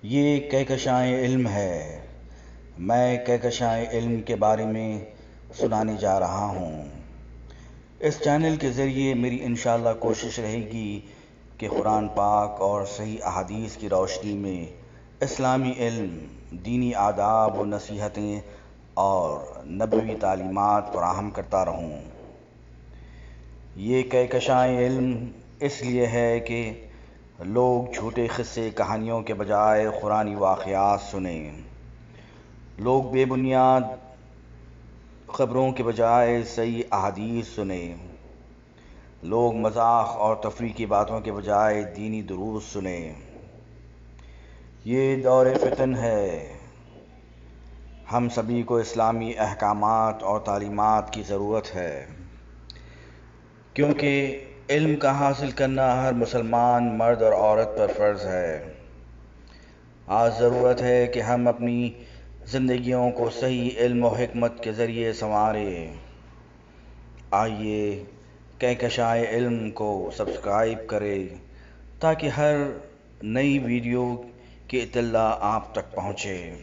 یہ کہکشائیں علم ہے۔ میں کہکشائیں علم کے بارے میں سنانے جا رہا ہوں۔ اس چینل کے ذریعے میری انشاءاللہ کوشش رہے گی کہ قرآن پاک اور صحیح احادیث کی روشنی میں اسلامی علم، دینی آداب و نصیحتیں اور نبوی تعلیمات فراہم کرتا رہوں۔ یہ کہکشائیں علم اس لیے ہے کہ لوگ جھوٹے قصے کہانیوں کے بجائے قرآنی واقعات سنیں۔ لوگ بے بنیاد خبروں کے بجائے صحیح احادیث سنیں۔ لوگ مذاق اور تفریح کی باتوں کے بجائے دینی دروس سنیں۔ یہ دور فتن ہے۔ ہم سبھی کو اسلامی احکامات اور تعلیمات کی ضرورت ہے، کیونکہ علم کا حاصل کرنا ہر مسلمان مرد اور عورت پر فرض ہے۔ آج ضرورت ہے کہ ہم اپنی زندگیوں کو صحیح علم و حکمت کے ذریعے سنواریں۔ آئیے کہکشائیں علم کو سبسکرائب کریں تاکہ ہر نئی ویڈیو کی اطلاع آپ تک پہنچے۔